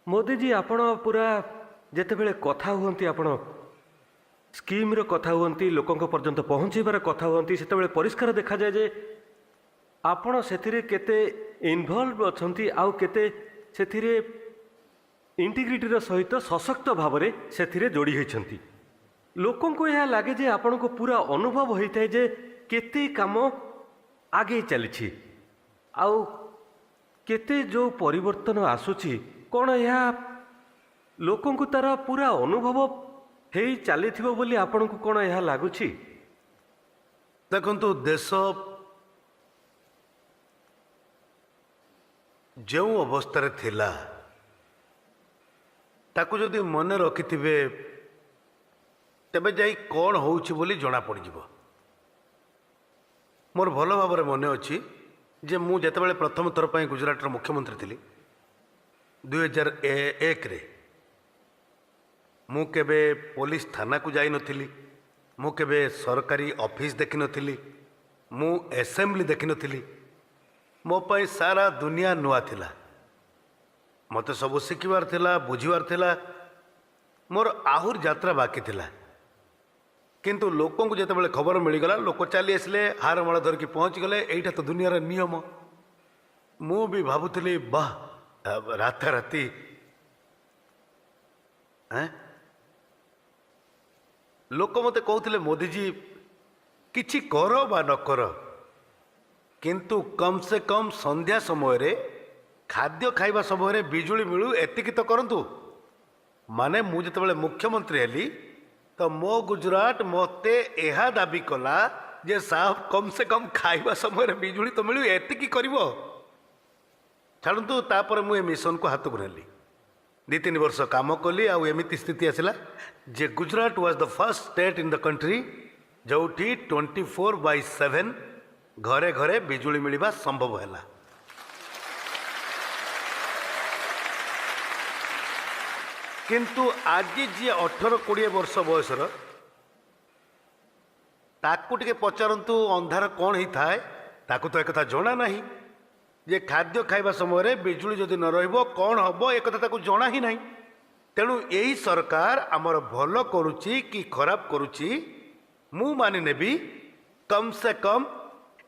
मोदी जी आपण पूरा जितेबले कथा हुअन्ति आपण स्कीम्र कथा हुअन्ति लोकंक पर्यंत पहुँचेबार कथा हुअन्ति सेतेबले परिष्कार देखा जाए जे आपण सेथिरे केते इनवॉल्व अछंती आउ केते सेथिरे इंटीग्रिटीर सहित सशक्त भावरे सेथिरे जोड़ी होइछंती। लोकंको यह लागे जे आपण को पूरा अनुभव होता है जे केते काम आगे चली आउ केते जो परिवर्तन आसुची कौन यह लोकं को तार पूरा अनुभव हो चली बोली आपण को कौन यह लगुच? देखु देश जो अवस्था थिला ताकू जदि मन रखि तेबे जाई कौन होउछि बोली जना पड़ जिवो। मोर भल भाव मन अच्छी जे मु जेतेबेले प्रथम थर पर गुजरात मुख्यमंत्री थी 2001 रे मु केबे पुलिस थाना को जाई नथिली, मु केबे सरकारी ऑफिस देखि नथिली, मु असेंबली देखि नथिली। मो पाई सारा दुनिया नुआ थिला, मते सब शिखिबार थिला, बुझिबार थिला, मोर आहुर यात्रा बाकी थिला। किंतु लोकों को जितेबाला खबर मिलगला लोक चली आसले हार माला धरिकी पहुँच गले। यहीटा तो दुनियार नियम। मु भी भावुली वाह राताराति लोक मते कहते मोदी जी किछि कर बा न कर किंतु कम से कम संध्या समय रे खाद्य खाइबा समय बिजुली मिलू एतिकी तो करंतु। माने मु जितेबाला मुख्यमंत्री हेली तो मो गुजरात मते यह दाबी कला जे साहब कम से कम खाइबा समय बिजुली तो मिलू एतिकी करिवो। छाड़ू तापर मुझे मिशन को हाथ को नेली 2-3 वर्ष काम कली आ एमती स्थिति आसला जे Gujarat was the first state in the country जोठी 24/7 घरे घरे बिजुली मिलवा संभव है। किंतु आज जी 18-20 वर्ष बयसर ताकू टिके पचारंतु अंधार कौन ही थाए ताकू तो एक कथा जना नहीं जे खाद्य खाइबा समय बिजुली जदि न रहिबो कौन हबो एक कथा ताकू जना ही नहीं। तेणु यही सरकार आमर भल करुची कि खराब करुची मु मानि नेबी कम से कम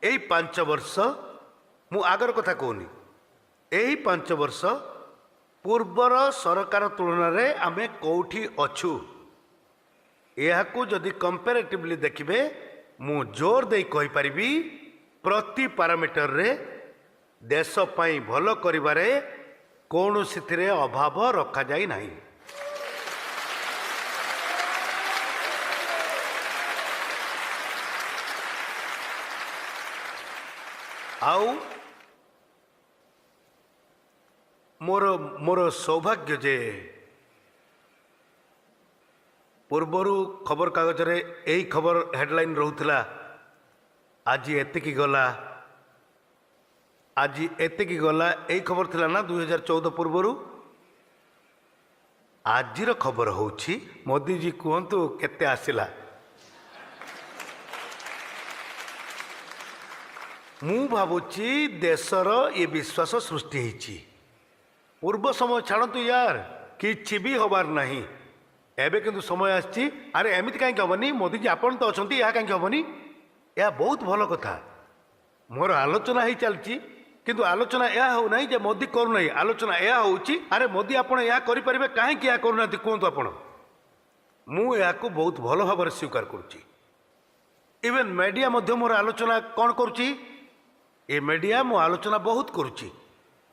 यही 5 वर्ष मु आगर कथा कहूनी यही 5 वर्ष पूर्वर सरकार तुलन में आमे कौठी अच्छु यह जदि कंपेरेटिवली देखिबे मु जोर दे कहि परिबी प्रति पैरामीटर रे देश पाई भल करिबारे कौनसी थिरे अभाव रखा जाई नहीं। आउ मोर मोर सौभाग्य जे पूर्वर खबर कागज रे यही खबर हेडलाइन रोला आज एतिकी गला आज एतिकी गला यही खबर थिला ना 2014 पूर्वर। आजिर खबर होउछि मोदी जी कहतु केते आसिला। मु भावुची देशर ये विश्वास सृष्टि होइछि। पूर्व समय छाड़ू यार किछि भी हबार नहीं एबे किंतु समय आछि। अरे एमिति कहीं हेनी मोदी जी आपण तो अछंती या कहीं हेनी यह बहुत भल कथा। मोर आलोचना ही चलती किंतु आलोचना यह हो नहीं जे मोदी करू नहीं आलोचना यह होउछि अरे मोदी आपण या करि परिबे काहे कि या करू नाथि कोंतु आपण। मु या को बहुत भल भाव स्वीकार करूछि। इवन मीडिया मध्य मोर आलोचना कौन करूछि ए मीडिया मो आलोचना बहुत करूछि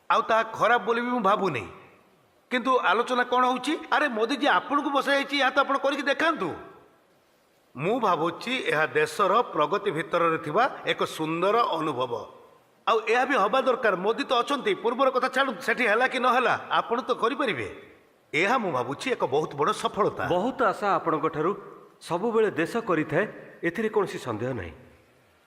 आउ ता खराब बोली भी भावु नहीं किंतु आलोचना कौन होउछि अरे मोदी जी आपन को बसाई या तो आप करके देखांतु। मु भावुछि यह देशर प्रगति भितर रे थिबा एक सुंदर अनुभव आउ यह भी हवा दरकार। मोदी तो अछंती पूर्वर कथा छाड़ू सेठी हला कि न हला आपण तो करि परिबे यह मु भावुछि एक बहुत बड़ सफलता। बहुत आशा आपन को ठारू सब बेले देश करि थाए एथिरे कोनसी संदेह नहीं।